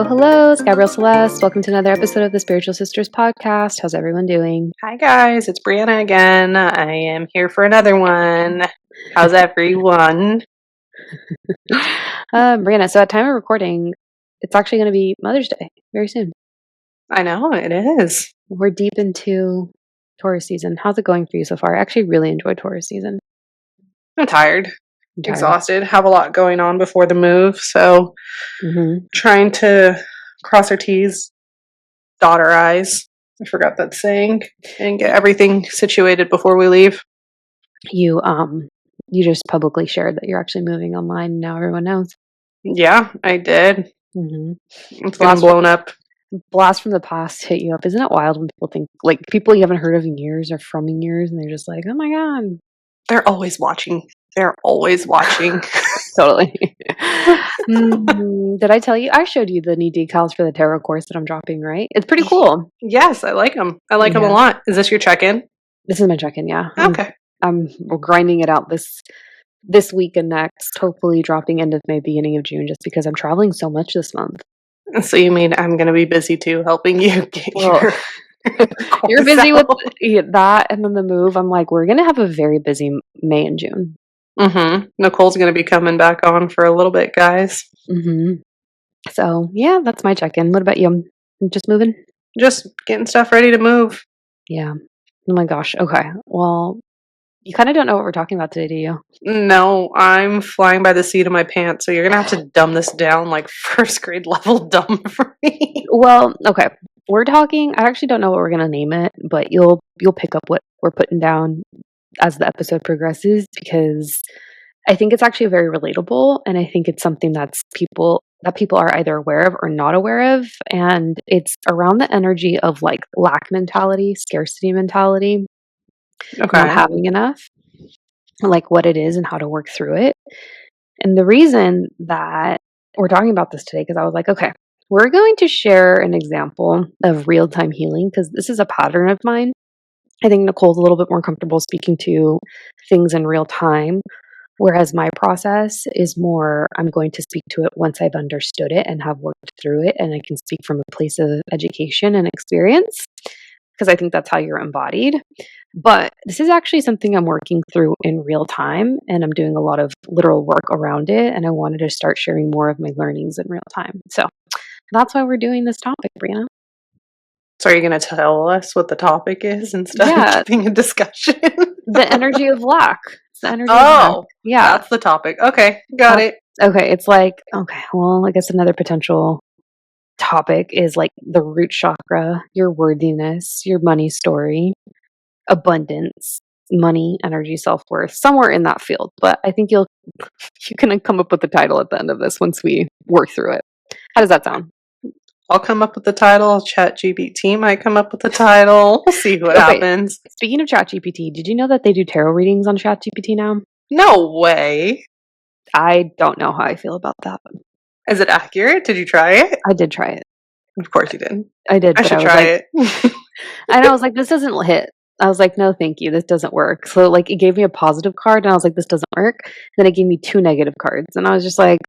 Hello, it's Gabrielle Celeste. Welcome to another episode of the Spiritual Sisters podcast. How's everyone doing? Hi guys, it's Brianna again. I am here for another one. How's everyone? Brianna, so at time of recording, it's actually going to be Mother's Day very soon. I know, it is. We're deep into Taurus season. How's it going for you so far? I actually really enjoyed Taurus season. I'm tired. Exhausted, have a lot going on before the move, so trying to cross our T's, dot our I's. I forgot that saying, and get everything situated before we leave. You just publicly shared that you're actually moving online, and now everyone knows. Yeah, I did. It's getting blown up. Blast from the past hit you up. Isn't it wild when people think, like, people you haven't heard of in years are from in years, and they're just like, oh my god. They're always watching. Totally. Did I tell you? I showed you the new decals for the tarot course that I'm dropping, right? It's pretty cool. Yes, I like them. I like them a lot. Is this your check-in? This is my check-in, yeah. Okay. We're grinding it out this week and next, hopefully dropping end of May, beginning of June, just because I'm traveling so much this month. So you mean I'm going to be busy too, helping you get your You're busy with that and then the move. I'm like, we're going to have a very busy May and June. Nicole's going to be coming back on for a little bit, guys. So, yeah, that's my check-in. What about you? Just moving? Just getting stuff ready to move. Yeah. Oh my gosh. Okay. Well, you kind of don't know what we're talking about today, do you? No, I'm flying by the seat of my pants, so you're going to have to dumb this down like first grade level dumb for me. Well, okay. We're talking, I actually don't know what we're going to name it, but you'll pick up what we're putting down as the episode progresses, because I think it's actually very relatable, and I think it's something that people are either aware of or not aware of, and it's around the energy of like lack mentality, scarcity mentality, not having enough, like what it is and how to work through it. And the reason that we're talking about this today, because I was like, okay, we're going to share an example of real-time healing, because this is a pattern of mine. I think Nicole's a little bit more comfortable speaking to things in real time, whereas my process is more, I'm going to speak to it once I've understood it and have worked through it, and I can speak from a place of education and experience, because I think that's how you're embodied. But this is actually something I'm working through in real time, and I'm doing a lot of literal work around it, and I wanted to start sharing more of my learnings in real time. So that's why we're doing this topic, Brianna. So are you going to tell us what the topic is instead of keeping a discussion? The energy of lack. It's the energy of lack. Yeah. That's the topic. Okay, got it. Okay, it's like, okay, well, I guess another potential topic is like the root chakra, your worthiness, your money story, abundance, money, energy, self-worth, somewhere in that field. But I think you can come up with the title at the end of this once we work through it. How does that sound? I'll come up with the title. ChatGPT might come up with the title. We'll see what happens. Speaking of ChatGPT, did you know that they do tarot readings on ChatGPT now? No way. I don't know how I feel about that. Is it accurate? Did you try it? I did try it. Of course you did. I did. I should try it. And I was like, this doesn't hit. I was like, no, thank you. This doesn't work. So like it gave me a positive card and I was like, this doesn't work. Then it gave me 2 negative cards. And I was just like,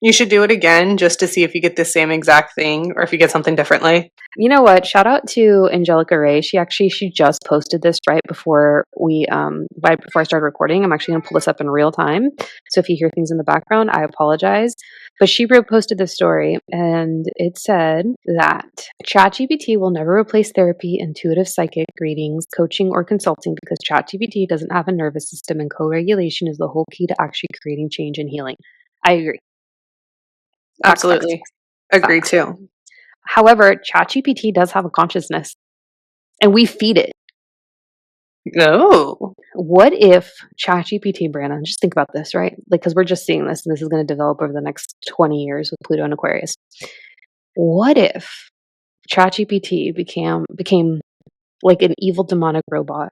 you should do it again just to see if you get the same exact thing or if you get something differently. You know what? Shout out to Angelica Ray. She just posted this right before I started recording. I'm actually going to pull this up in real time. So if you hear things in the background, I apologize. But she posted this story and it said that ChatGPT will never replace therapy, intuitive psychic readings, coaching, or consulting because ChatGPT doesn't have a nervous system and co-regulation is the whole key to actually creating change and healing. I agree. Absolutely. Agree too. However, ChatGPT does have a consciousness and we feed it. No. What if ChatGPT, Brandon, just think about this, right? Like, because we're just seeing this and this is going to develop over the next 20 years with Pluto and Aquarius. What if ChatGPT became like an evil demonic robot?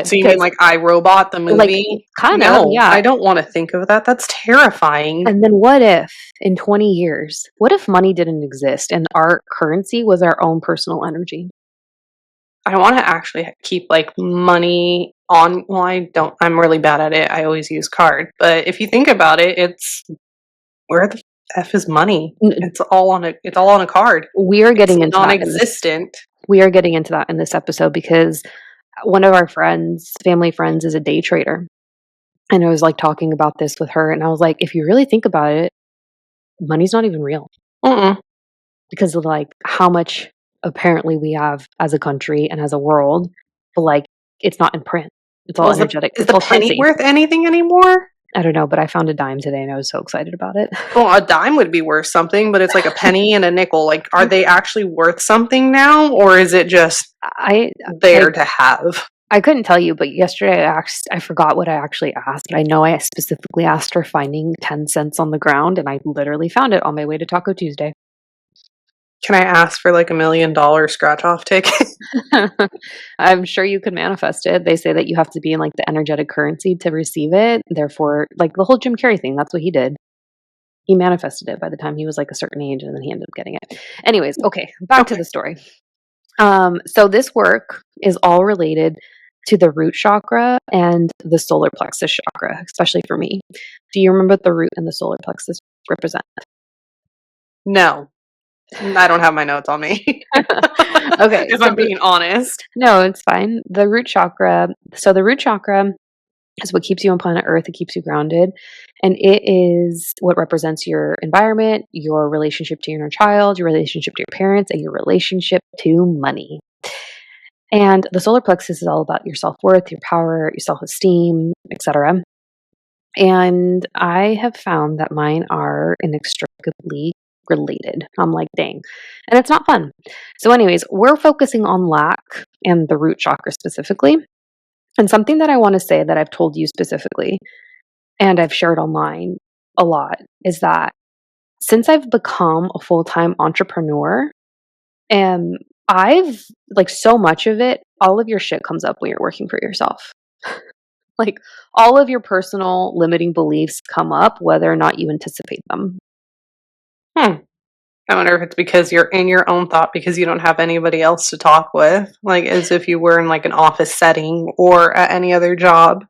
So you mean like iRobot, the movie? Like, kind of, yeah. I don't want to think of that. That's terrifying. And then what if, in 20 years, what if money didn't exist and our currency was our own personal energy? I want to actually keep like money I'm really bad at it. I always use card. But if you think about it, it's where the F is money? It's all on a card. We are It's getting into that in this. non-existent. We are getting into that in this episode because one of our friends, family friends, is a day trader. And I was like talking about this with her, and I was like, if you really think about it, money's not even real because of like how much apparently we have as a country and as a world, but like it's not in print. It's all Well, energetic. is It's the all penny currency. worth anything anymore? I don't know, but I found a dime today and I was so excited about it. Well, a dime would be worth something, but it's like a penny and a nickel. Like, are they actually worth something now, or is it just there to have? I couldn't tell you, but yesterday I forgot what I actually asked, but I know I specifically asked for finding 10 cents on the ground, and I literally found it on my way to Taco Tuesday. Can I ask for like $1 million scratch off ticket? I'm sure you could manifest it. They say that you have to be in like the energetic currency to receive it. Therefore, like the whole Jim Carrey thing, that's what he did. He manifested it by the time he was like a certain age, and then he ended up getting it. Anyways, okay, back to the story. So this work is all related to the root chakra and the solar plexus chakra, especially for me. Do you remember what the root and the solar plexus represent? No. I don't have my notes on me. Okay. If I'm being honest. No, it's fine. The root chakra. So the root chakra is what keeps you on planet Earth. It keeps you grounded. And it is what represents your environment, your relationship to your inner child, your relationship to your parents, and your relationship to money. And the solar plexus is all about your self-worth, your power, your self-esteem, etc. And I have found that mine are inextricably related. I'm like, dang. And it's not fun. So, anyways, we're focusing on lack and the root chakra specifically. And something that I want to say that I've told you specifically, and I've shared online a lot, is that since I've become a full-time entrepreneur, and I've like so much of it, all of your shit comes up when you're working for yourself. Like all of your personal limiting beliefs come up whether or not you anticipate them. I wonder if it's because you're in your own thought because you don't have anybody else to talk with, like as if you were in like an office setting or at any other job.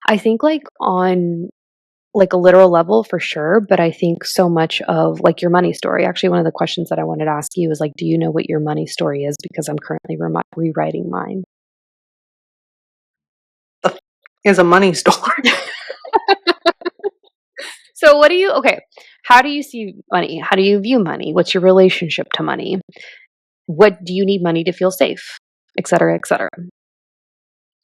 I think like on like a literal level for sure, but I think so much of like your money story. Actually, one of the questions that I wanted to ask you is like, do you know what your money story is? Because I'm currently rewriting mine. The is a money story. So what do you okay, how do you see money? How do you view money? What's your relationship to money? What do you need money to feel safe? Et cetera, et cetera.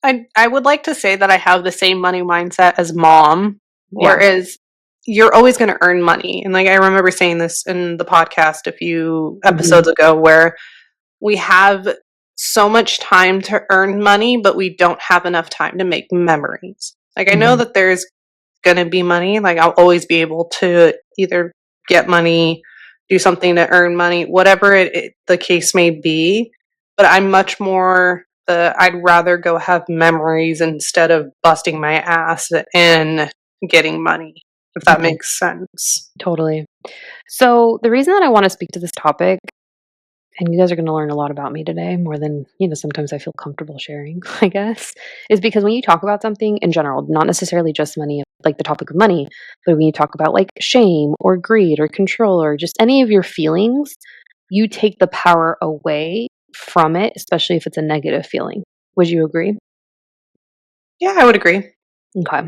I would like to say that I have the same money mindset as mom, Yeah. whereas you're always going to earn money. And like I remember saying this in the podcast a few episodes ago where we have so much time to earn money, but we don't have enough time to make memories. Like I know that there's going to be money. Like I'll always be able to either get money, do something to earn money, whatever the case may be. But I'm much more I'd rather go have memories instead of busting my ass and getting money, if that makes sense. Totally. So the reason that I want to speak to this topic, and you guys are going to learn a lot about me today, more than, sometimes I feel comfortable sharing, I guess, is because when you talk about something in general, not necessarily just money, like the topic of money, but when you talk about like shame or greed or control or just any of your feelings, you take the power away from it, especially if it's a negative feeling. Would you agree? Yeah, I would agree. Okay.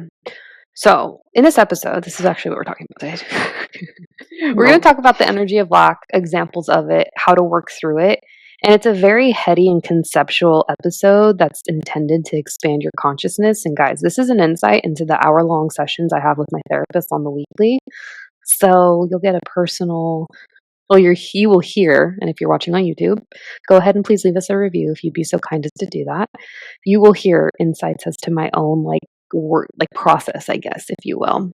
So, in this episode, this is actually what we're talking about today. We're going to talk about the energy of lack, examples of it, how to work through it. And it's a very heady and conceptual episode that's intended to expand your consciousness. And guys, this is an insight into the hour-long sessions I have with my therapist on the weekly. So you'll get a personal, well, you will hear, and if you're watching on YouTube, go ahead and please leave us a review if you'd be so kind as to do that. You will hear insights as to my own process, I guess, if you will.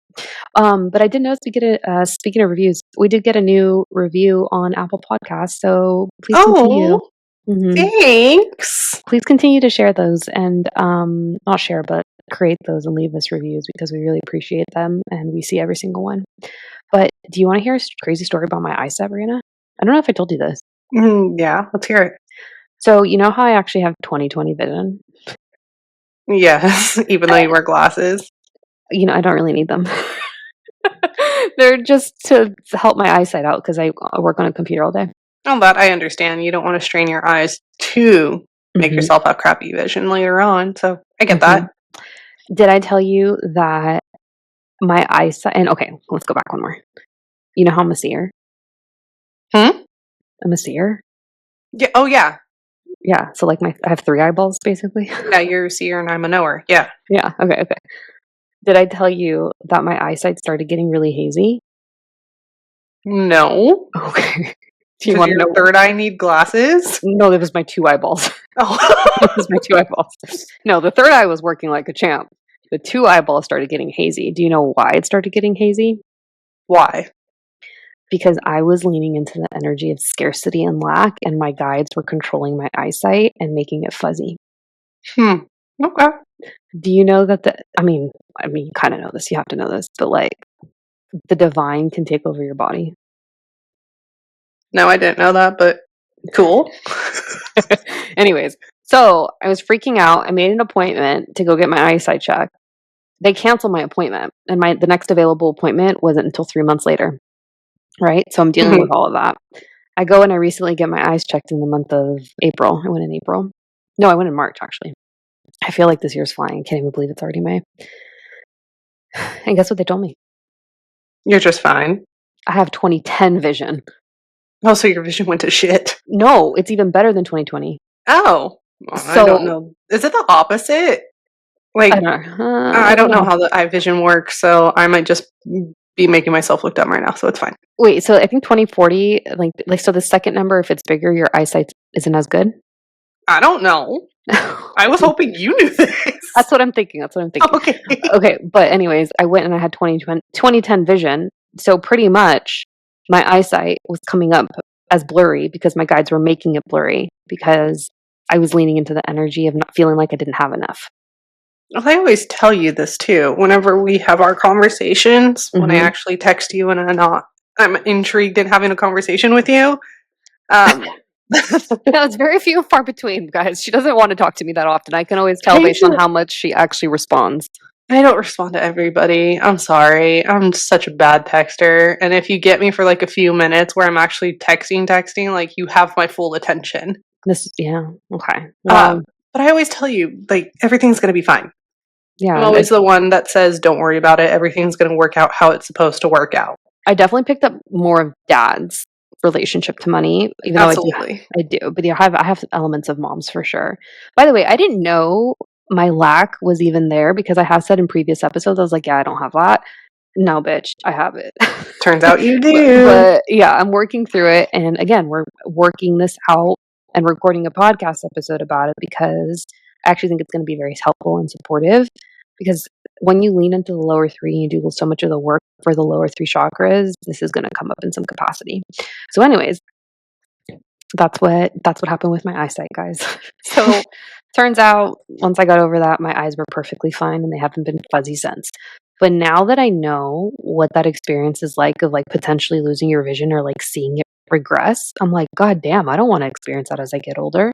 But I did notice we get speaking of reviews, we did get a new review on Apple Podcasts. So please continue. Thanks. Please continue to share those and not share, but create those and leave us reviews because we really appreciate them and we see every single one. But do you want to hear a crazy story about my eyesight, Brianna? I don't know if I told you this. Yeah, let's hear it. So you know how I actually have 20/20 vision? Yes, even though you wear glasses. I don't really need them. They're just to help my eyesight out because I work on a computer all day. Well, that I understand. You don't want to strain your eyes to make Mhm, yourself have crappy vision later on. So I get mhm. that. Did I tell you that my eyesight and okay, let's go back one more. You know how I'm a seer? Hmm? I'm a seer? Yeah. Oh, yeah. Yeah, so, like, I have 3 eyeballs, basically? Yeah, you're a seer and I'm a knower. Yeah. Yeah, okay, okay. Did I tell you that my eyesight started getting really hazy? No. Okay. Do you Does wanna your know? third eye need glasses? No, it was my 2 eyeballs. It Oh. was my 2 eyeballs. No, the 3rd eye was working like a champ. The 2 eyeballs started getting hazy. Do you know why it started getting hazy? Why? Because I was leaning into the energy of scarcity and lack, and my guides were controlling my eyesight and making it fuzzy. Hmm. Okay. Do you know that you kinda know this, you have to know this, but, like, the divine can take over your body? No, I didn't know that, but cool. Anyways, so I was freaking out. I made an appointment to go get my eyesight checked. They canceled my appointment, and the next available appointment wasn't until 3 months later, right? So I'm dealing with Mhm. all of that. I go and I recently get my eyes checked in the month of April. I went in April. No, I went in March, actually. I feel like this year's flying. I can't even believe it's already May. And guess what they told me? You're just fine. I have 2010 vision. Oh, so your vision went to shit. No, it's even better than 2020. Oh, well, I don't So, know. Is it the opposite? I don't Like, know. I I don't don't know know. how the eye vision works, so I might just be making myself look dumb right now, so it's fine. Wait, so I think 2040, so the second number, if it's bigger, your eyesight isn't as good? I don't know. I was hoping you knew this. That's what I'm thinking, that's what I'm thinking. Okay. Okay, but anyways, I went and I had 2010 vision, so pretty much my eyesight was coming up as blurry because my guides were making it blurry because I was leaning into the energy of not feeling like I didn't have enough. Well, I always tell you this too. Whenever we have our conversations, when I Mhm. actually text you and I'm intrigued in having a conversation with you. Um, No, it's very few and far between, guys. She doesn't wanna talk to me that often. I can always tell I based on don't, how much she actually responds. I don't respond to everybody. I'm sorry. I'm such a bad texter. And if you get me for like a few minutes where I'm actually texting, like you have my full attention. Yeah, okay. Um, Well, but I always tell you, like, everything's going to be fine. I'm yeah, always the one that says, don't worry about it. Everything's going to work out how it's supposed to work out. I definitely picked up more of dad's relationship to money, even though Absolutely. I do, but yeah, I have elements of mom's for sure. By the way, I didn't know my lack was even there because I have said in previous episodes, I was like, "Yeah, I don't have that." No, bitch, I have it. Turns out you But do. but, yeah, I'm working through it, and again, we're working this out and recording a podcast episode about it because I actually think it's gonna be very helpful and supportive because when you lean into the lower 3 and you do so much of the work for the lower 3 chakras, this is gonna come up in some capacity. So anyways, that's what happened with my eyesight, guys. So, turns out once I got over that, my eyes were perfectly fine and they haven't been fuzzy since. But now that I know what that experience is like of, like, potentially losing your vision or, like, seeing it regress, I'm like, "God damn, I don't wanna experience that as I get older."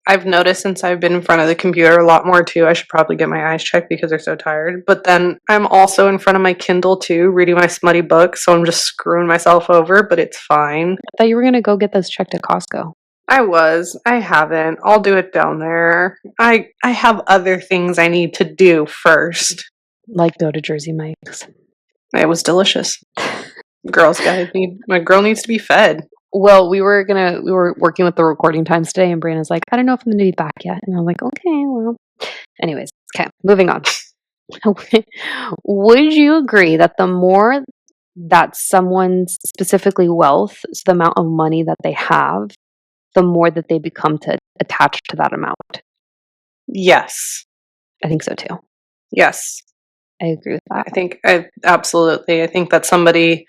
I've noticed since I've been in front of the computer a lot more too. I should probably get my eyes checked because they're so tired. But then I'm also in front of my Kindle too, reading my smutty book. So I'm just screwing myself over, but it's fine. I thought you were gonna go get those checked at Costco, I was. I haven't. I'll do it down there. I have other things I need to do first. like, go to Jersey Mike's. It was delicious. My girl needs to be fed. Well, we were working with the recording times today, and Brandon's like, "I don't know if I'm gonna be back yet." And I'm like, "Okay, well." Anyways, okay, moving on. Would you agree that the more that someone's specifically wealth, so the amount of money that they have, the more that they become to attach to that amount? Yes. I think so too. Yes. I agree with that. I absolutely. I think that somebody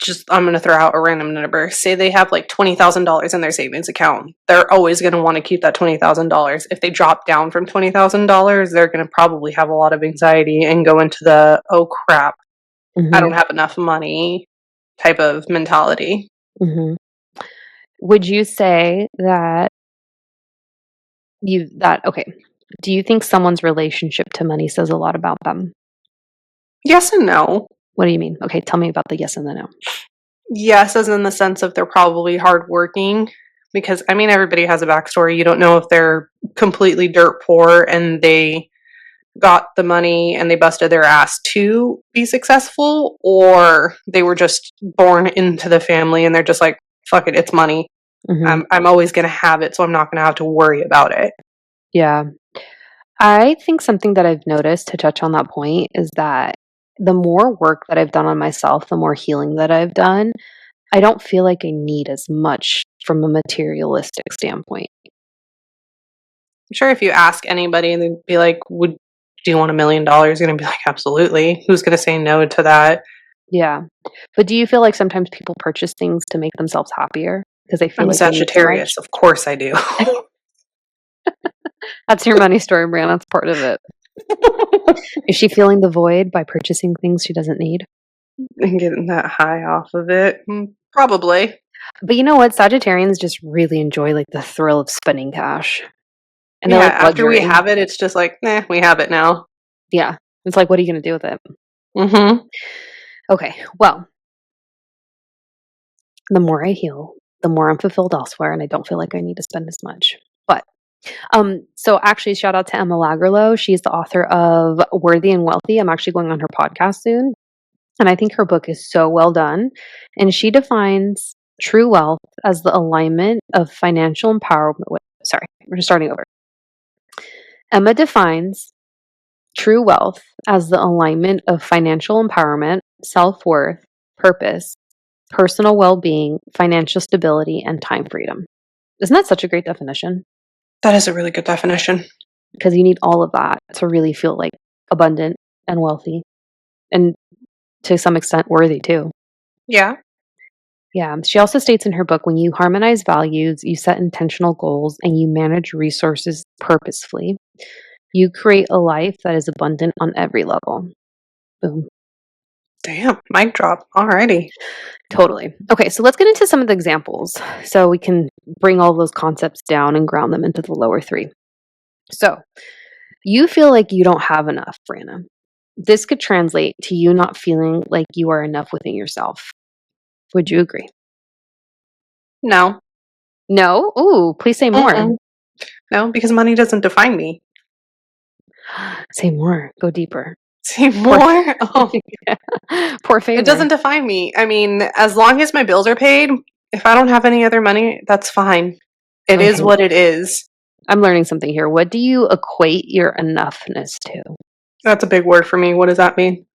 just I'm going to throw out a random number. Say they have like $20,000 in their savings account. They're always going to want to keep that $20,000. If they drop down from $20,000, they're going to probably have a lot of anxiety and go into the oh crap, I Mhm, don't have enough money type of mentality. mhm. Would you say that okay. Do you think someone's relationship to money says a lot about them? Yes and no. What do you mean? Okay, tell me about the yes and the no. Yes, as in the sense of they're probably hardworking, because I mean, everybody has a backstory. You don't know if they're completely dirt poor and they got the money and they busted their ass to be successful, or they were just born into the family and they're just like, fuck it, it's money. I'm always going to have it, so I'm not going to have to worry about it. Yeah. I think something that I've noticed, to touch on that point, is that the more work that I've done on myself, the more healing that I've done, I don't feel like I need as much from a materialistic standpoint. I'm sure if you ask anybody and they'd be like, do you want $1 million? You're going to be like, absolutely. Who's going to say no to that? Yeah. But do you feel like sometimes people purchase things to make themselves happier because they feel I'm like they need so much? Sagittarius. Of course I do. That's your money story, Brianna. That's part of it. Is she feeling the void by purchasing things she doesn't need? And getting that high off of it. Probably. But you know what? Sagittarians just really enjoy like the thrill of spending cash. And they Yeah, like after we luxury. have it, it's just like, we have it now. Yeah. It's like, what are you going to do with it? Mm-hmm. Okay. Well, the more I heal, the more I'm fulfilled elsewhere, and I don't feel like I need to spend as much. But so actually, shout out to Emma Lagerlow. She's the author of Worthy and Wealthy. I'm actually going on her podcast soon. And I think her book is so well done. And she defines true wealth as the alignment of financial empowerment. Sorry, we're just starting over. Emma defines true wealth as the alignment of financial empowerment, self worth, purpose, personal well being, financial stability, and time freedom. Isn't that such a great definition? That is a really good definition. Because you need all of that to really feel like abundant and wealthy, and to some extent worthy too. Yeah. Yeah. She also states in her book, when you harmonize values, you set intentional goals, and you manage resources purposefully, you create a life that is abundant on every level. Boom. Damn, mic drop. Alrighty. Totally. Okay, so let's get into some of the examples so we can bring all those concepts down and ground them into the lower three. So, you feel like you don't have enough, Brianna. This could translate to you not feeling like you are enough within yourself. Would you agree? No. No? Ooh, please say more. Mm-mm. No, because money doesn't define me. Say more. Go deeper. Say more? Oh. Poor favor. It doesn't define me. I mean, as long as my bills are paid, if I don't have any other money, that's fine. It is what it is. I'm learning something here. What do you equate your enoughness to? That's a big word for me. What does that mean?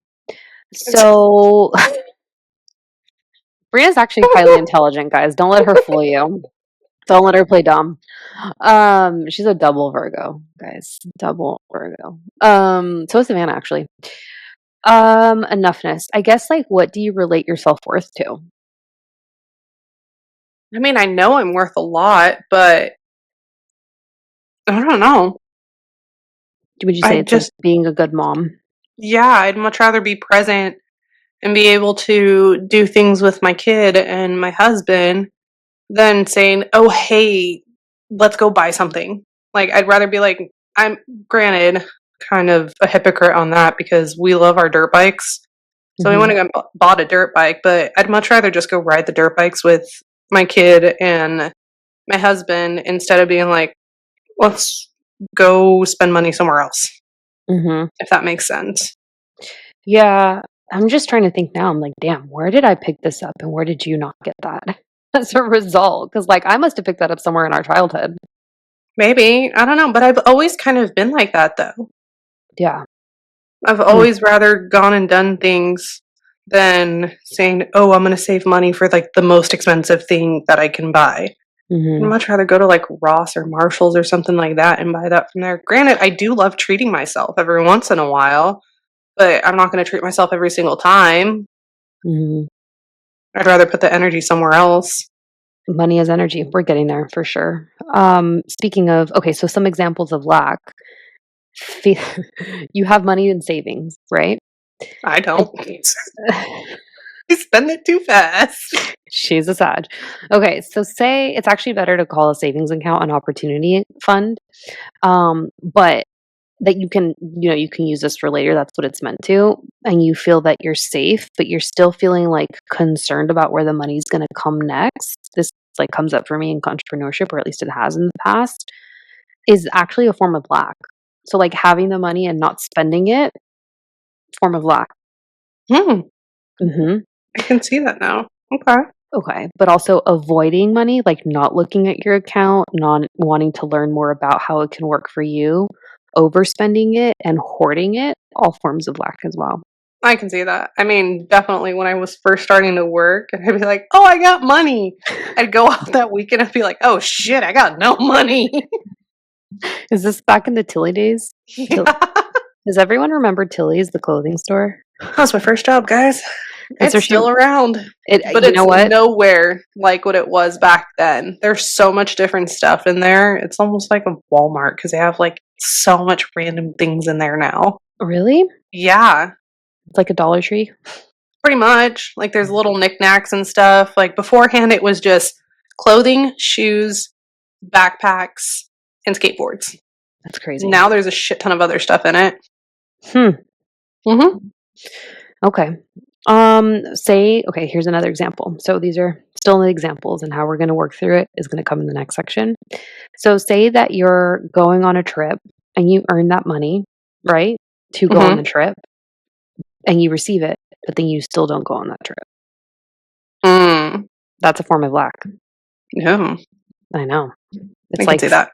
So, Brianna's actually highly intelligent, guys. Don't let her fool you. Don't let her play dumb. She's a double Virgo, guys. Double Virgo. So is Savannah, actually. Enoughness. I guess, like, what do you relate your self-worth to? I mean, I know I'm worth a lot, but I don't know. Would you say it's just like being a good mom? Yeah, I'd much rather be present and be able to do things with my kid and my husband than saying, "Oh, hey, let's go buy something." Like, I'd rather be like, I'm granted kind of a hypocrite on that because we love our dirt bikes. So we went and bought a dirt bike, but I'd much rather just go ride the dirt bikes with my kid and my husband instead of being like, let's go spend money somewhere else. If that makes sense. Yeah, I'm just trying to think now. I'm like, damn, where did I pick this up and where did you not get that as a result? Because, like, I must have picked that up somewhere in our childhood. Maybe. I don't know. But I've always kind of been like that, though. Yeah. I've always rather gone and done things than saying, oh, I'm going to save money for like the most expensive thing that I can buy. I'd much rather go to like Ross or Marshall's or something like that and buy that from there. Granted, I do love treating myself every once in a while, but I'm not going to treat myself every single time. I'd rather put the energy somewhere else. Money is energy. We're getting there for sure. Speaking of, okay, so some examples of lack. You have money in savings, right? I don't. You spend it too fast. She's a Sag. Okay, so say it's actually better to call a savings account an opportunity fund. But that you can, you can use this for later. That's what it's meant to. And you feel that you're safe, but you're still feeling like concerned about where the money's going to come next. This like comes up for me in entrepreneurship, or at least it has in the past, is actually a form of lack. So like having the money and not spending it, form of lack. Hmm. Hmm. I can see that now. Okay. Okay. But also avoiding money, like not looking at your account, not wanting to learn more about how it can work for you, overspending it and hoarding it, all forms of lack as well. I can see that. I mean, definitely when I was first starting to work, and I'd be like, "Oh, I got money." I'd go out that weekend and be like, "Oh shit, I got no money." Is this back in the Tilly days? Yeah. Does everyone remember Tilly's, the clothing store? That was my first job, guys. It's It's still around, but you know it's what? nowhere like what it was back then. There's so much different stuff in there. It's almost like a Walmart because they have like so much random things in there now. Really? Yeah, It's like a Dollar Tree? pretty much. Like there's little knickknacks and stuff. Like beforehand, it was just clothing, shoes, backpacks, and skateboards. That's crazy. Now there's a shit ton of other stuff in it. Hmm. Mm-hmm. Okay. Okay, here's another example. So these are still the examples, and how we're going to work through it is going to come in the next section. So say that you're going on a trip and you earn that money, right? To go on Mm-hmm. the trip, and you receive it, but then you still don't go on that trip. Mm. That's a form of lack. Yeah, I know. I It's can like see that.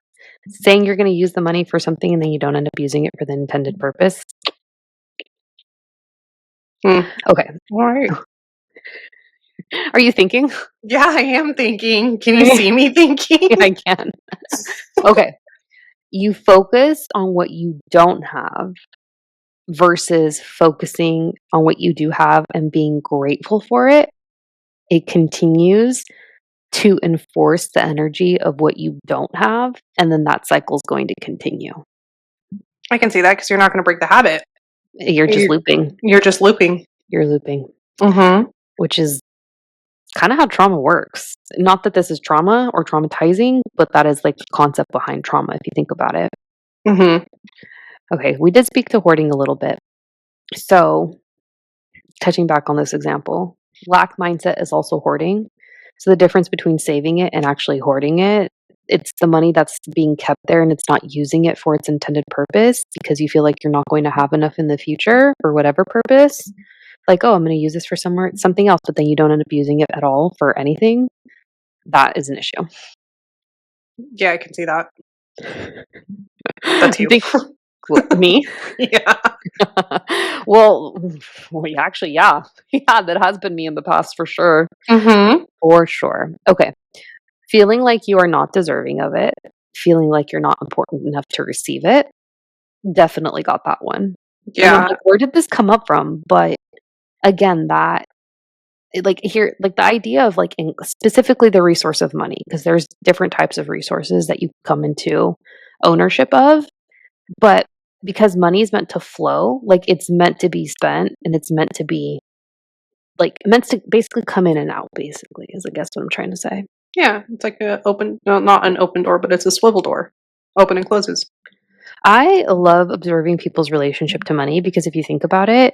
saying you're going to use the money for something and then you don't end up using it for the intended purpose. Mm. Okay. All right. Are you thinking? Yeah, I am thinking. Can you see me thinking? Yeah, I can. Okay. You focus on what you don't have versus focusing on what you do have and being grateful for it. It continues to enforce the energy of what you don't have. And then that cycle is going to continue. I can see that because you're not going to break the habit. You're just looping. You're just looping. You're looping, Mm-hmm. which is kind of how trauma works. Not that this is trauma or traumatizing, but that is like the concept behind trauma if you think about it. Mm-hmm. Okay, we did speak to hoarding a little bit. So, touching back on this example, lack mindset is also hoarding. So, the difference between saving it and actually hoarding it, it's the money that's being kept there and it's not using it for its intended purpose because you feel like you're not going to have enough in the future for whatever purpose. Like, oh, I'm going to use this for something else, but then you don't end up using it at all for anything. That is an issue. Yeah, I can see that. That's you. Me? Yeah. well, actually, yeah. Yeah, that has been me in the past for sure. Mm-hmm. For sure. Okay. Feeling like you are not deserving of it, feeling like you're not important enough to receive it. Definitely got that one. And I'm Yeah. like, where did this come up from? But again, like here, like the idea of like specifically the resource of money, because there's different types of resources that you come into ownership of. But because money is meant to flow, like it's meant to be spent and it's meant to be like meant to basically come in and out, basically, is I guess what I'm trying to say. Yeah. It's like a open, no, not an open door, but it's a swivel door. Open and closes. I love observing people's relationship to money because if you think about it,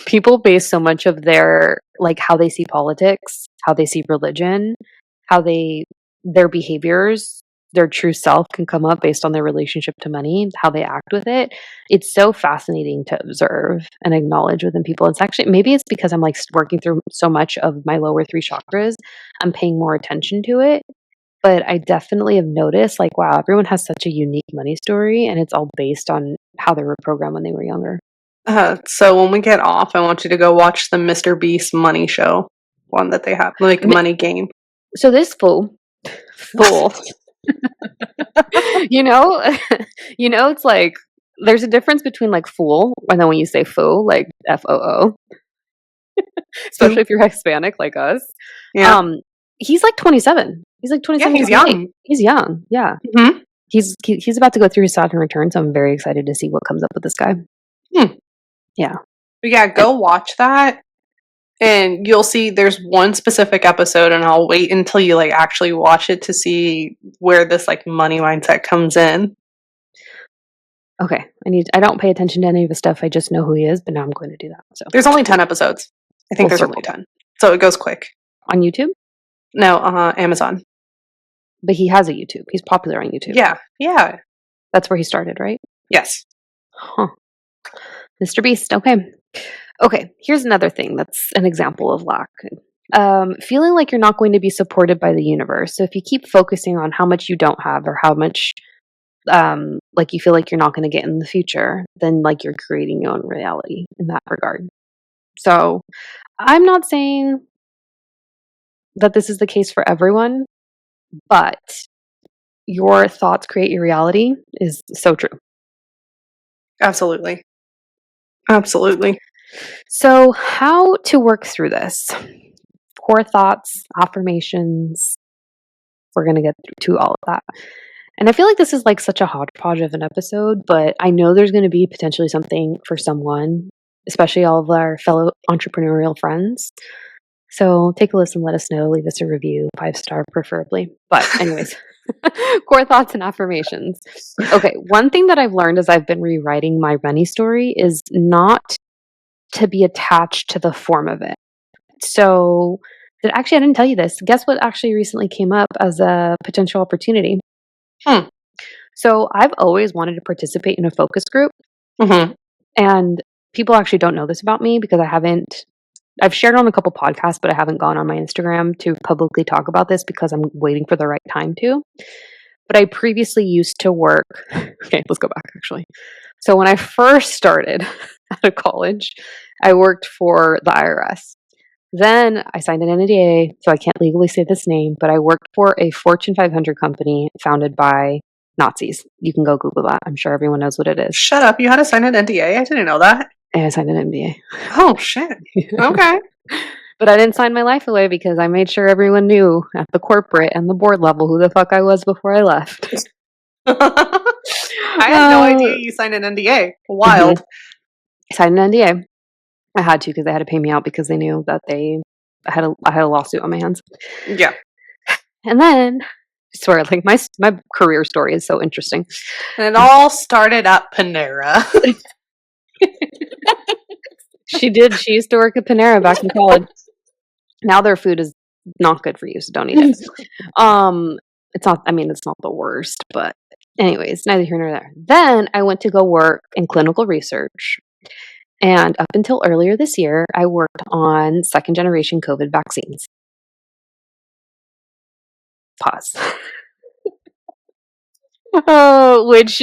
people base so much of their like how they see politics, how they see religion, how their behaviors, their true self can come up based on their relationship to money, how they act with it. It's so fascinating to observe and acknowledge within people. It's actually maybe it's because I'm like working through so much of my lower three chakras, I'm paying more attention to it. But I definitely have noticed like wow, everyone has such a unique money story and it's all based on how they were programmed when they were younger. So when we get off, I want you to go watch the Mr. Beast Money Show, one that they have, like Mi- money game. So this fool, you know, it's like there's a difference between like fool and then when you say foo, like FOO, especially if you're Hispanic like us. Yeah. He's like 27. He's like Yeah, 27. he's 28. young. He's young. Yeah. Mm-hmm. He's about to go through his Saturn return, so I'm very excited to see what comes up with this guy. Hmm. Yeah. But yeah, go watch that. And you'll see there's one specific episode, and I'll wait until you like actually watch it to see where this like money mindset comes in. Okay. I don't pay attention to any of his stuff. I just know who he is, but now I'm going to do that. So There's only 10 episodes. I think there's only 10. So it goes quick. On YouTube? No, Amazon. But he has a YouTube. He's popular on YouTube. Yeah. That's where he started, right? Yes. Huh. Mr. Beast. Okay, here's another thing that's an example of lack. Feeling like you're not going to be supported by the universe. So if you keep focusing on how much you don't have or how much like you feel like you're not going to get in the future, then like you're creating your own reality in that regard. So I'm not saying that this is the case for everyone, but your thoughts create your reality is so true. Absolutely. So how to work through this? Core thoughts, affirmations. We're going to get to all of that. And I feel like this is like such a hodgepodge of an episode, but I know there's going to be potentially something for someone, especially all of our fellow entrepreneurial friends. So take a listen, let us know, leave us a review, 5-star preferably. But anyways, core thoughts and affirmations. Okay, one thing that I've learned as I've been rewriting my money story is not to be attached to the form of it. So actually, I didn't tell you this. Guess what actually recently came up as a potential opportunity? So I've always wanted to participate in a focus group. And people actually don't know this about me because I've shared on a couple podcasts, but I haven't gone on my Instagram to publicly talk about this because I'm waiting for the right time to. But I previously used to work. Okay, let's go back actually. So when I first started out of college, I worked for the IRS. Then I signed an NDA, so I can't legally say this name, but I worked for a Fortune 500 company founded by Nazis. You can go Google that. I'm sure everyone knows what it is. Shut up. You had to sign an NDA? I didn't know that. And I signed an NDA. Oh, shit. Okay. But I didn't sign my life away because I made sure everyone knew at the corporate and the board level who the fuck I was before I left. I had no idea you signed an NDA. Wild. I signed an NDA. I had to because they had to pay me out because they knew that I had a lawsuit on my hands. Yeah. And then, I swear, like my career story is so interesting. And it all started at Panera. She did. She used to work at Panera back in college. Now their food is not good for you, so don't eat it. It's not. I mean, it's not the worst, but anyways, neither here nor there. Then I went to go work in clinical research. And up until earlier this year, I worked on second-generation COVID vaccines. Pause. Which,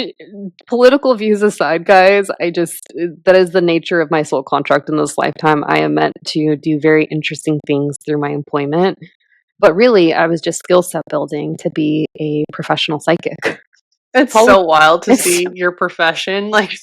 political views aside, guys, that is the nature of my soul contract in this lifetime. I am meant to do very interesting things through my employment. But really, I was just skill set building to be a professional psychic. It's so wild to see your profession. Like,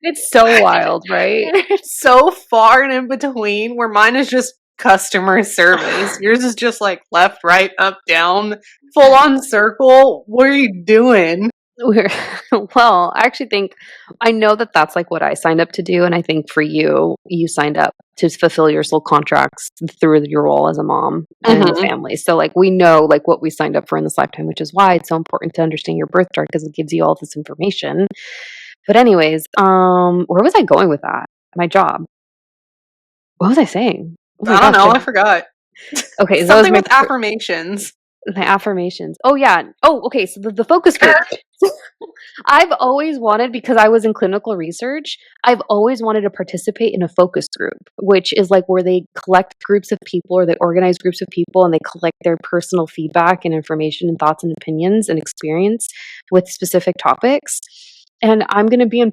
it's so wild, right? It's so far and in between where mine is just customer service. Yours is just like left, right, up, down, full on circle. What are you doing? Well, I actually think I know that that's like what I signed up to do. And I think for you signed up to fulfill your soul contracts through your role as a mom and a family. So like we know like what we signed up for in this lifetime, which is why it's so important to understand your birth chart because it gives you all this information. But anyways, where was I going with that? My job. What was I saying? I don't know. I forgot. Okay. Something with affirmations. My affirmations. Oh, yeah. Oh, okay. So the focus group. I've always wanted, because I was in clinical research, I've always wanted to participate in a focus group, which is like where they collect groups of people or they organize groups of people and they collect their personal feedback and information and thoughts and opinions and experience with specific topics. And I'm going to be in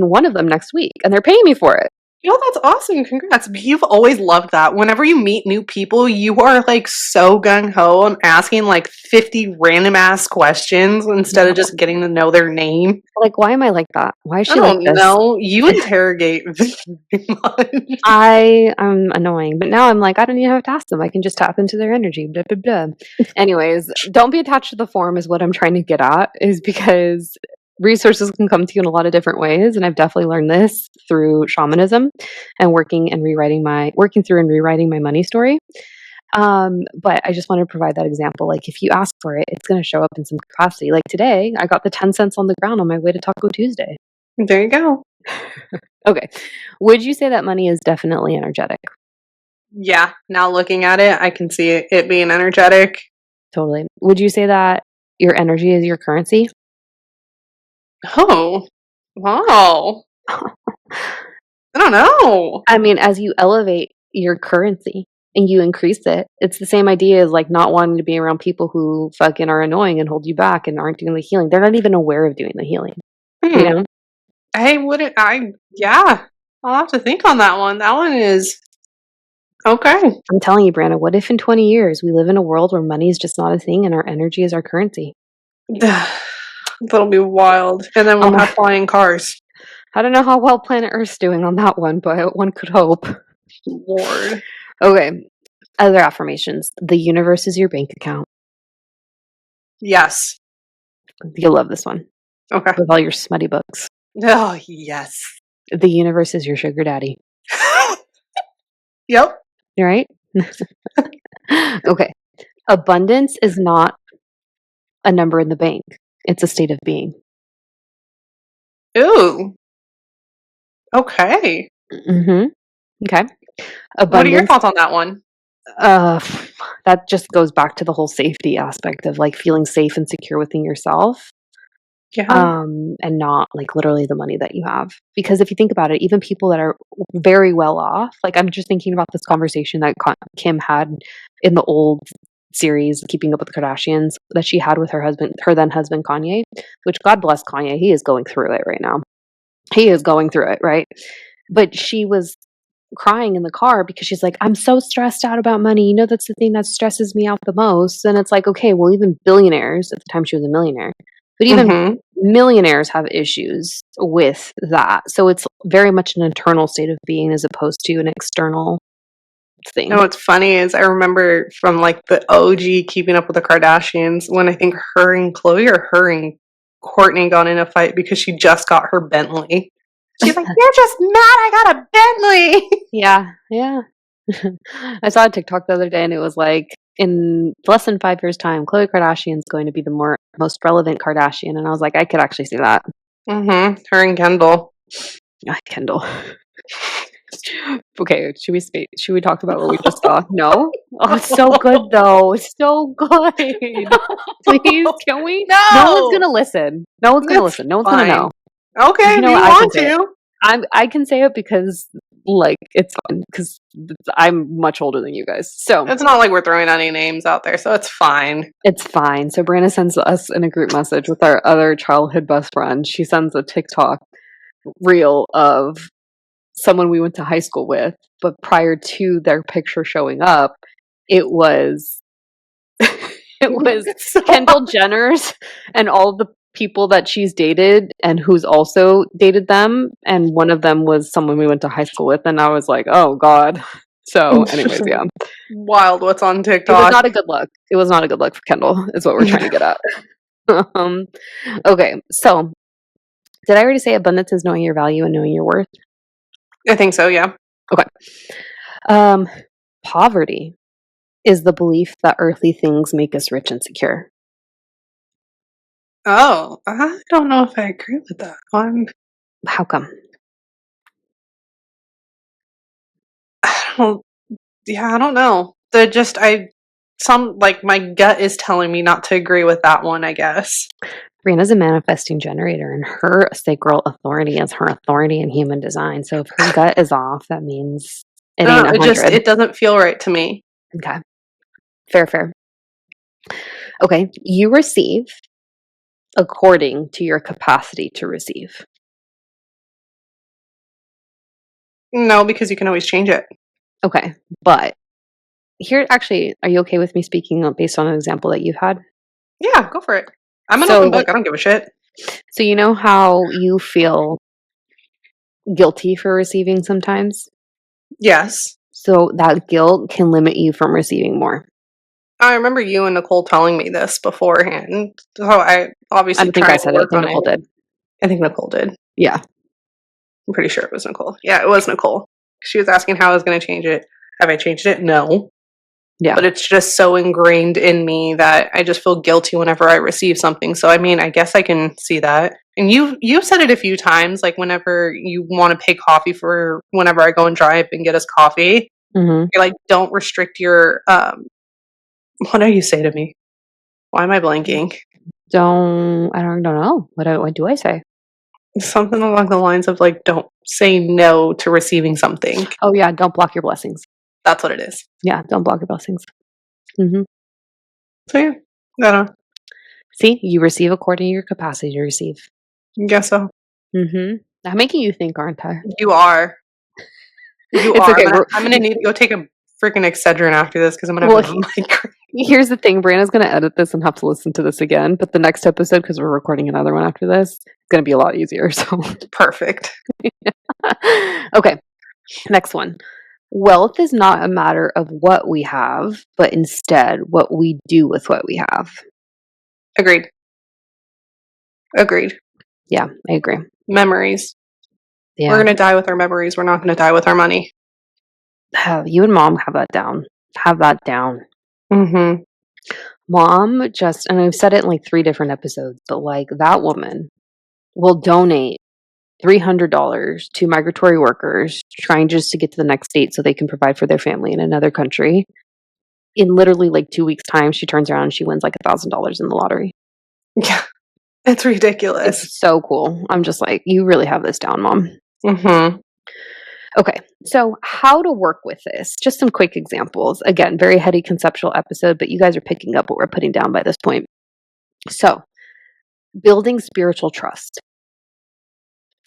one of them next week and they're paying me for it. Oh, that's awesome. Congrats. You've always loved that. Whenever you meet new people, you are like so gung-ho and asking like 50 random ass questions instead of just getting to know their name. Like, why am I like that? Why is she like this? No, you interrogate very much. I'm annoying, but now I'm like, I don't even have to ask them. I can just tap into their energy. Blah, blah, blah. Anyways, don't be attached to the form is what I'm trying to get at, is because resources can come to you in a lot of different ways. And I've definitely learned this through shamanism and working through and rewriting my money story. But I just want to provide that example. Like, if you ask for it, it's going to show up in some capacity. Like today, I got the 10 cents on the ground on my way to Taco Tuesday. There you go. Okay. Would you say that money is definitely energetic? Yeah. Now looking at it, I can see it being energetic. Totally. Would you say that your energy is your currency? Oh, wow. I don't know. I mean, as you elevate your currency and you increase it, it's the same idea as like not wanting to be around people who fucking are annoying and hold you back and aren't doing the healing. They're not even aware of doing the healing, you Hmm. know? Yeah. I'll have to think on that one. That one is okay. I'm telling you, Brandon, what if in 20 years we live in a world where money is just not a thing and our energy is our currency? That'll be wild. And then we'll have flying cars. I don't know how well Planet Earth's doing on that one, but one could hope. Lord. Okay. Other affirmations. The universe is your bank account. Yes. You'll love this one. Okay. With all your smutty books. Oh, yes. The universe is your sugar daddy. Yep. Right? Okay. Abundance is not a number in the bank. It's a state of being. Ooh. Okay. Mm-hmm. Okay. Abundance. What are your thoughts on that one? That just goes back to the whole safety aspect of like feeling safe and secure within yourself. Yeah. And not like literally the money that you have. Because if you think about it, even people that are very well off, like I'm just thinking about this conversation that Kim had in the old series, Keeping Up with the Kardashians, that she had with her then husband Kanye, which God bless Kanye, he is going through it right now. He is going through it, right? But she was crying in the car because she's like, I'm so stressed out about money. You know, that's the thing that stresses me out the most. And it's like, okay, well, even billionaires, at the time she was a millionaire, but even millionaires have issues with that. So it's very much an internal state of being as opposed to an external thing. And what's funny is I remember from like the OG Keeping Up with the Kardashians when I think her and Khloe or her and Courtney got in a fight because she just got her Bentley. She's like, "You're just mad I got a Bentley." Yeah. I saw a TikTok the other day and it was like, in less than 5 years' time, Khloe Kardashian is going to be the most relevant Kardashian. And I was like, I could actually see that. Her and Kendall. Kendall. Okay, should we talk about what we just saw? No? Oh, it's so good though. It's so good. Please, can we? No. No one's gonna listen. No one's gonna listen. No one's gonna know. Okay, you know, if you want to. I can say it because like it's fun because I'm much older than you guys. So it's not like we're throwing any names out there, so it's fine. It's fine. So Brianna sends us in a group message with our other childhood best friend. She sends a TikTok reel of someone we went to high school with, but prior to their picture showing up, it was Kendall Jenner's and all the people that she's dated and who's also dated them, and one of them was someone we went to high school with, and I was like, oh god. So anyways, yeah, wild what's on TikTok. It was not a good look. It was not a good look for Kendall is what we're trying to get at. Okay, so did I already say abundance is knowing your value and knowing your worth? I think so, yeah. Okay. Poverty is the belief that earthly things make us rich and secure. Oh, I don't know if I agree with that one. How come? I don't know. My gut is telling me not to agree with that one, I guess. Brianna's a manifesting generator, and her sacral authority is her authority in human design. So if her gut is off, that means it ain't 100. It doesn't feel right to me. Okay. Fair. Okay. You receive according to your capacity to receive. No, because you can always change it. Okay. But here, actually, are you okay with me speaking based on an example that you've had? Yeah, go for it. I'm an open book. I don't give a shit. So you know how you feel guilty for receiving sometimes? Yes. So that guilt can limit you from receiving more. I remember you and Nicole telling me this beforehand. So I obviously think I said it. I think Nicole did. I think Nicole did. Yeah. I'm pretty sure it was Nicole. Yeah, it was Nicole. She was asking how I was going to change it. Have I changed it? No. Yeah. But it's just so ingrained in me that I just feel guilty whenever I receive something. So I mean, I guess I can see that. And you've said it a few times, like whenever you want to pay coffee for whenever I go and drive and get us coffee, you're like, don't restrict your what do you say to me? Why am I blanking? I don't know. What do I say? Something along the lines of like, don't say no to receiving something. Oh yeah, don't block your blessings. That's what it is. Yeah, don't block your blessings. Mm-hmm. So yeah, I don't know. See, you receive according to your capacity to receive. I guess so. Mm-hmm. I'm making you think, aren't I? You are. You It's are. okay. I'm gonna need to go take a freaking Excedrin after this because I'm gonna have a migraine. Here's the thing, Brianna's going to edit this and have to listen to this again, but the next episode, because we're recording another one after this, it's going to be a lot easier. So Perfect. Okay, next one. Wealth is not a matter of what we have, but instead what we do with what we have. Agreed. Yeah, I agree. Memories. Yeah. We're gonna die with our memories. We're not gonna die with our money. You and Mom have that down. Have that down. Mm-hmm. Mom and I've said it in like 3 different episodes, but like that woman will donate $300 to migratory workers trying just to get to the next state so they can provide for their family in another country. In literally like 2 weeks' time, she turns around and she wins like $1,000 in the lottery. Yeah, it's ridiculous. It's so cool. I'm just like, you really have this down, Mom. Mm-hmm. Okay, so how to work with this? Just some quick examples. Again, very heady conceptual episode, but you guys are picking up what we're putting down by this point. So, building spiritual trust.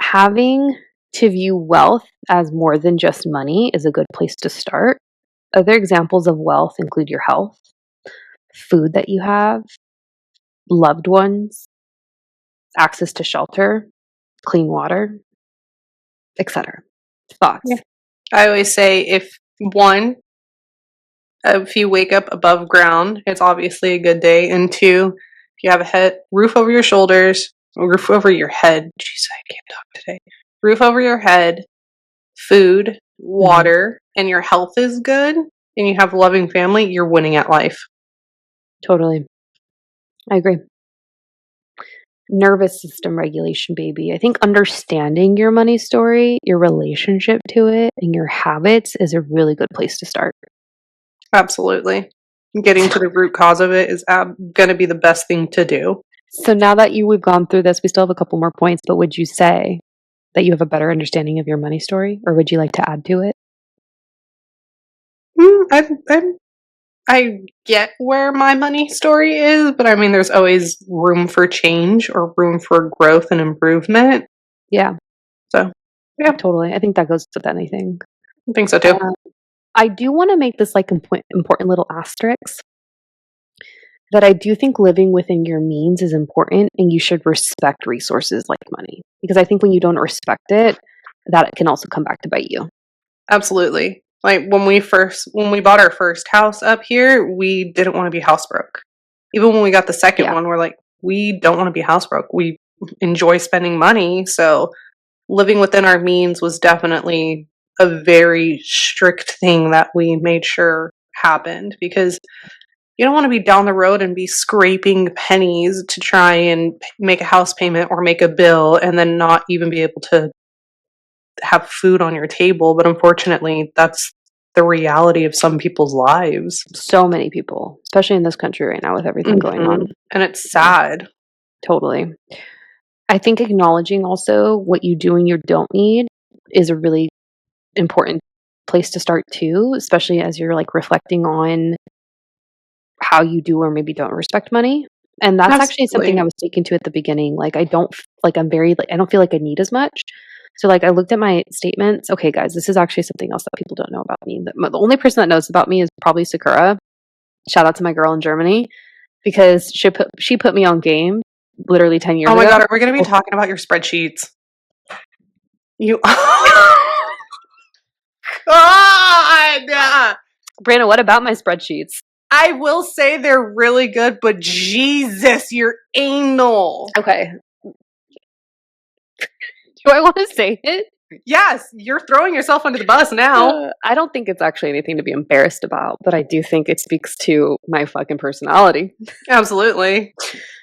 Having to view wealth as more than just money is a good place to start. Other examples of wealth include your health, food that you have, loved ones, access to shelter, clean water, etc. Thoughts? Yeah. I always say if you wake up above ground, it's obviously a good day. And 2, if you have a roof over your shoulders, roof over your head. Jeez, I can't talk today. Roof over your head, food, water, and your health is good, and you have a loving family, you're winning at life. Totally. I agree. Nervous system regulation, baby. I think understanding your money story, your relationship to it, and your habits is a really good place to start. Absolutely. Getting to the root cause of it is going to be the best thing to do. So now that we've gone through this, we still have a couple more points, but would you say that you have a better understanding of your money story, or would you like to add to it? I get where my money story is, but I mean, there's always room for change or room for growth and improvement. Yeah. So, yeah. Totally. I think that goes with anything. I think so too. I do want to make this like important little asterisk that I do think living within your means is important and you should respect resources like money. Because I think when you don't respect it, that can also come back to bite you. Absolutely. Like when we bought our first house up here, we didn't want to be house broke. Even when we got the second one, we're like, we don't want to be house broke. We enjoy spending money. So living within our means was definitely a very strict thing that we made sure happened, because you don't want to be down the road and be scraping pennies to try and make a house payment or make a bill and then not even be able to have food on your table. But unfortunately, that's the reality of some people's lives. So many people, especially in this country right now with everything going on. And it's sad. Totally. I think acknowledging also what you do and you don't need is a really important place to start too, especially as you're like reflecting on how you do or maybe don't respect money. And that's actually something I was speaking to at the beginning. Like I don't feel like I need as much. So like I looked at my statements. Okay, guys, this is actually something else that people don't know about me. The only person that knows about me is probably Sakura. Shout out to my girl in Germany, because she put me on game literally 10 years ago. Oh my God, are we going to be talking about your spreadsheets? You God! Brianna, what about my spreadsheets? I will say they're really good, but Jesus, you're anal. Okay. Do I want to say it? Yes, you're throwing yourself under the bus now. I don't think it's actually anything to be embarrassed about, but I do think it speaks to my fucking personality. Absolutely.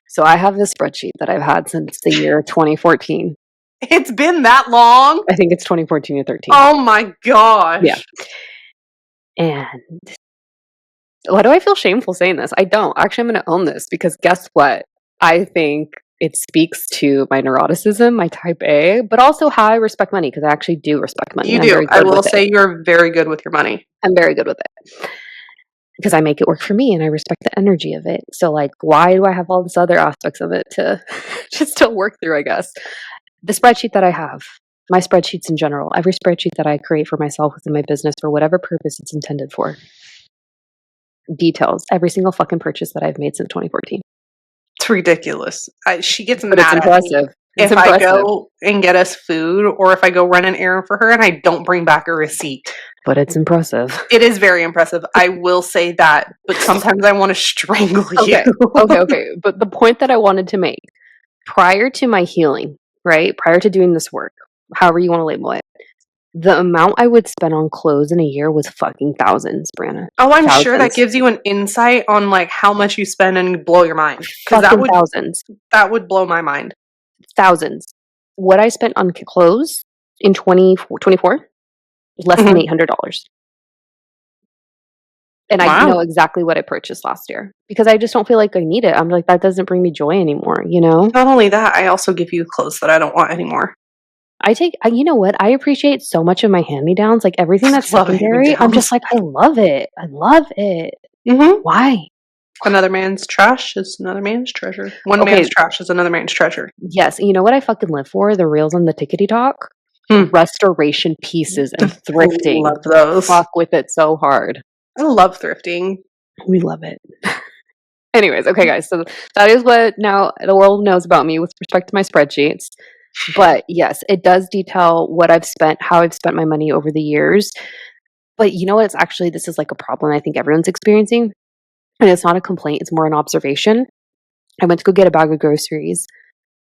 So I have this spreadsheet that I've had since the year 2014. It's been that long? I think it's 2014 or 13. Oh my gosh. Yeah. And why do I feel shameful saying this? I don't. Actually, I'm going to own this because guess what? I think it speaks to my neuroticism, my type A, but also how I respect money because I actually do respect money. You I'm do. very I good will with say it. you're very good with your money. I'm very good with it because I make it work for me and I respect the energy of it. So, like, why do I have all this other aspects of it to just still work through, I guess? The spreadsheet that I have, my spreadsheets in general, every spreadsheet that I create for myself within my business for whatever purpose it's intended for, details every single fucking purchase that I've made since 2014. It's ridiculous. She gets But it's mad at me impressive. It's if I impressive. go and get us food or if I go run an errand for her and I don't bring back a receipt. But it's impressive. It is very impressive. I will say that. But sometimes I want to strangle you. Okay. But the point that I wanted to make, prior to my healing, right? Prior to doing this work, however you want to label it, the amount I would spend on clothes in a year was fucking thousands, Brianna. Oh, I'm sure that gives you an insight on like how much you spend and blow your mind. Because Thousands. That would blow my mind. Thousands. What I spent on clothes in 2024, less than $800. And I know exactly what I purchased last year because I just don't feel like I need it. I'm like, that doesn't bring me joy anymore, you know? Not only that, I also give you clothes that I don't want anymore. You know what? I appreciate so much of my hand-me-downs, like everything that's secondary. I'm just like, I love it. I love it. Mm-hmm. Why? Another man's trash is another man's treasure. One man's trash is another man's treasure. Yes. You know what I fucking live for? The reels on the Tickety Talk. Restoration pieces and thrifting. I love those. Fuck with it so hard. I love thrifting. We love it. Anyways, okay, guys. So that is what now the world knows about me with respect to my spreadsheets. But yes, it does detail what I've spent, how I've spent my money over the years. But you know what? It's actually, this is like a problem I think everyone's experiencing. And it's not a complaint, it's more an observation. I went to go get a bag of groceries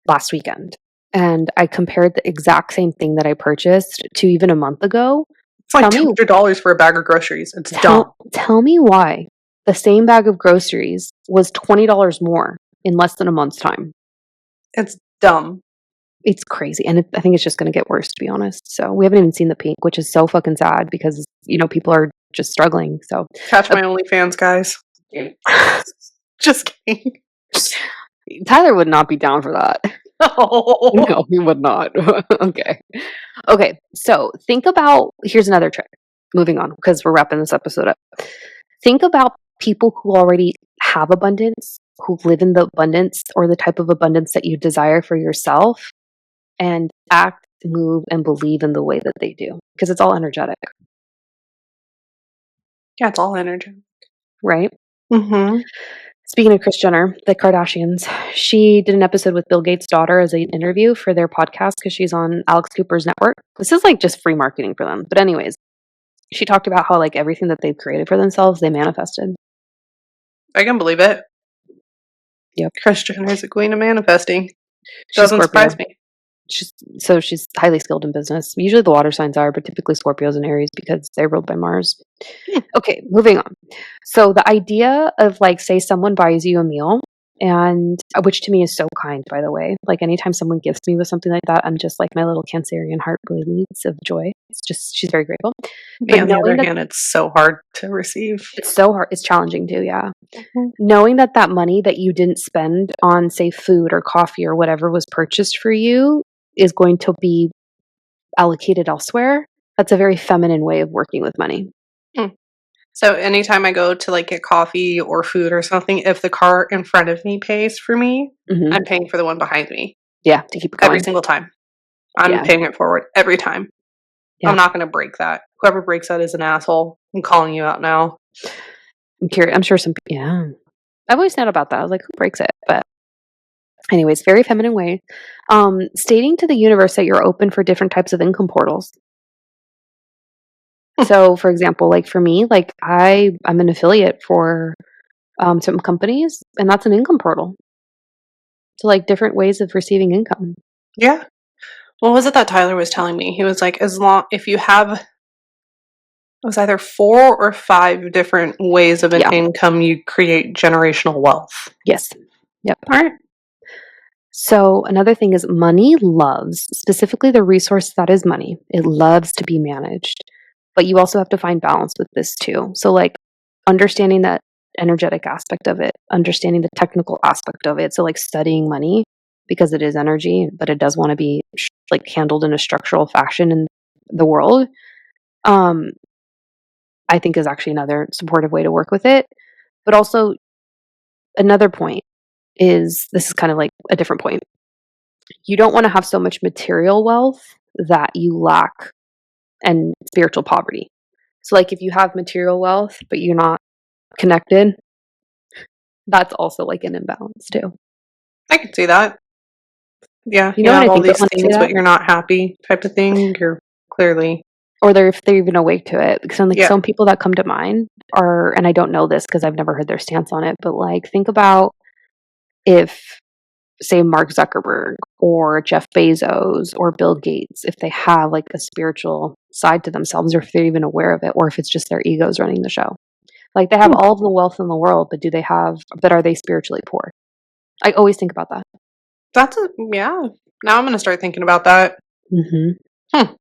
last weekend. And I compared the exact same thing that I purchased to even a month ago. It's like $200 for a bag of groceries. It's dumb. Tell me why the same bag of groceries was $20 more in less than a month's time. It's dumb. It's crazy. And I think it's just going to get worse, to be honest. So we haven't even seen the peak, which is so fucking sad because, you know, people are just struggling. So catch my OnlyFans, guys. Just kidding. Tyler would not be down for that. No, he would not. Okay. So think about, here's another trick. Moving on, because we're wrapping this episode up. Think about people who already have abundance, who live in the abundance or the type of abundance that you desire for yourself, and act, move, and believe in the way that they do. Because it's all energetic. Yeah, it's all energetic. Right? Mm-hmm. Speaking of Kris Jenner, the Kardashians, she did an episode with Bill Gates' daughter as an interview for their podcast because she's on Alex Cooper's network. This is like just free marketing for them. But anyways, she talked about how like everything that they've created for themselves, they manifested. I can believe it. Yep. Kris Jenner is a queen of manifesting. Doesn't surprise me. She's highly skilled in business. Usually the water signs are, but typically Scorpios and Aries because they're ruled by Mars. Okay, moving on. So the idea of like, say someone buys you a meal, and which to me is so kind, by the way. Like anytime someone gifts me with something like that, I'm just like my little Cancerian heart bleeds of joy. It's just, she's very grateful. But on the other hand, it's so hard to receive. It's so hard. It's challenging too, yeah. Mm-hmm. Knowing that money that you didn't spend on, say, food or coffee or whatever was purchased for you is going to be allocated elsewhere. That's a very feminine way of working with money. So anytime I go to like get coffee or food or something, if the car in front of me pays for me, I'm paying for the one behind me. Yeah, to keep it going. Every single time. I'm paying it forward every time. Yeah. I'm not going to break that. Whoever breaks that is an asshole. I'm calling you out now. I'm curious. I'm sure I've always thought about that. I was like, who breaks it? But anyways, very feminine way. Stating to the universe that you're open for different types of income portals. So, for example, like for me, like I'm an affiliate for some companies, and that's an income portal. So, like different ways of receiving income. Yeah. What was it that Tyler was telling me? He was like, if you have, it was either 4 or 5 different ways of an income, you create generational wealth. Yes. Yep. All right. So another thing is money loves, specifically the resource that is money, it loves to be managed. But you also have to find balance with this too. So like understanding that energetic aspect of it, understanding the technical aspect of it. So like studying money because it is energy, but it does want to be like handled in a structural fashion in the world. I think is actually another supportive way to work with it. But also another point is this is kind of like a different point. You don't want to have so much material wealth that you lack and spiritual poverty. So like if you have material wealth but you're not connected, that's also like an imbalance too. I can see that. Yeah, You you know what have I all think these when I say things, but that? you're not happy type of thing. You're clearly. Or if they're even awake to it. Because like Yeah. some people that come to mind are, and I don't know this because I've never heard their stance on it, but like think about if say Mark Zuckerberg or Jeff Bezos or Bill Gates, if they have like a spiritual side to themselves or if they're even aware of it, or if it's just their egos running the show. Like they have all of the wealth in the world, but are they spiritually poor? I always think about that. Yeah. Now I'm going to start thinking about that. Mm-hmm.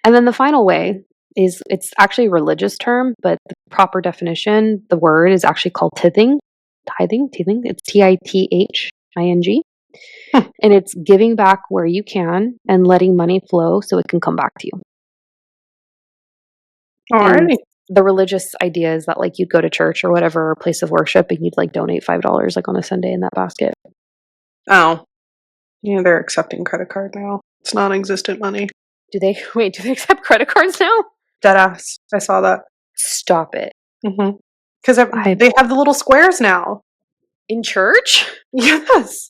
And then the final way is it's actually a religious term, but the proper definition, the word is actually called tithing. Tithing. It's Tithing. And it's giving back where you can and letting money flow so it can come back to you. Alrighty. And the religious idea is that like you'd go to church or whatever place of worship and you'd like donate $5 like on a Sunday in that basket. Oh. Yeah, they're accepting credit card now. It's non-existent money. Do they accept credit cards now? Deadass. I saw that. Stop it. Mm-hmm. Because they have the little squares now. In church? Yes.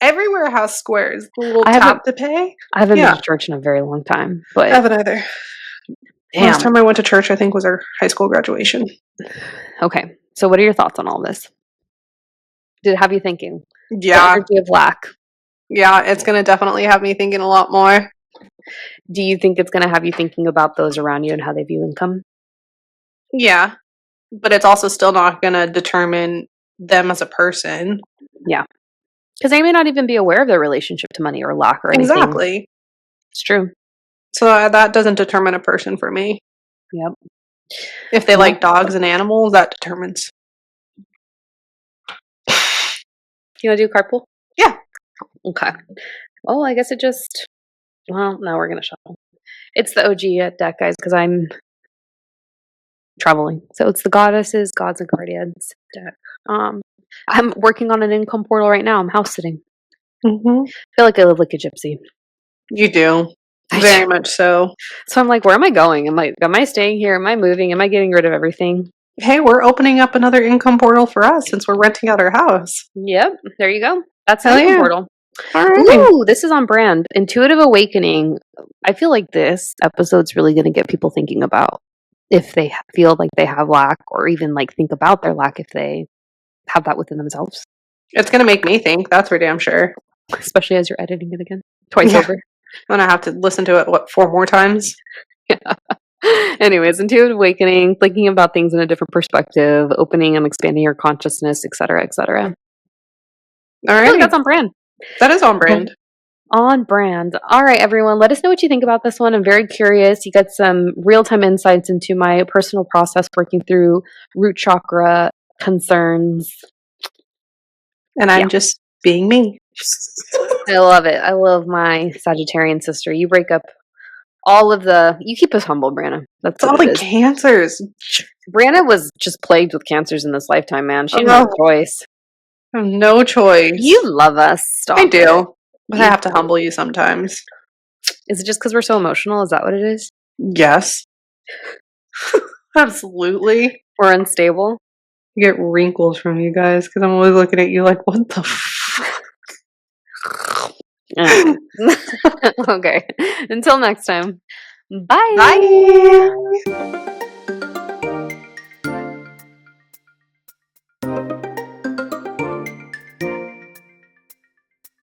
Everywhere has squares. The little tap to pay. I haven't been to church in a very long time. But I haven't either. Damn. Last time I went to church, I think, was our high school graduation. Okay. So what are your thoughts on all this? Did it have you thinking? Yeah. The energy of lack. Yeah, it's going to definitely have me thinking a lot more. Do you think it's going to have you thinking about those around you and how they view income? Yeah. But it's also still not going to determine them as a person. Yeah. Because they may not even be aware of their relationship to money or lack or anything. Exactly. It's true. So that doesn't determine a person for me. Yep. If they like dogs and animals, that determines. You want to do a carpool? Yeah. Okay. Well, I guess now we're going to shuffle. It's the OG deck, guys, because I'm traveling. So it's the goddesses, gods, and guardians deck. I'm working on an income portal right now. I'm house sitting. Mm-hmm. I feel like I live like a gypsy. You do. Very much so. So I'm like, where am I going? Am I staying here? Am I moving? Am I getting rid of everything? Hey, we're opening up another income portal for us since we're renting out our house. Yep. There you go. That's the income portal. All right. Ooh, this is on brand. Intuitive awakening. I feel like this episode's really going to get people thinking about if they feel like they have lack or even like think about their lack if they have that within themselves. It's going to make me think. That's for damn sure. Especially as you're editing it again. Twice over. I'm going to have to listen to it, 4 more times? Yeah. Anyways, intuitive awakening, thinking about things in a different perspective, opening and expanding your consciousness, etc., etc. All right. That's on brand. That is on brand. On brand. All right, everyone. Let us know what you think about this one. I'm very curious. You got some real-time insights into my personal process working through root chakra concerns. And I'm just being me. I love it. I love my Sagittarian sister. You break up you keep us humble, Brianna. That's all the cancers. Brianna was just plagued with cancers in this lifetime, man. She didn't have a choice. I have no choice. You love us. Stop I do. it. But I have to humble you sometimes. Is it just because we're so emotional? Is that what it is? Yes. Absolutely. We're unstable. I get wrinkles from you guys because I'm always looking at you like, what the fuck? Okay. Until next time. Bye. Bye.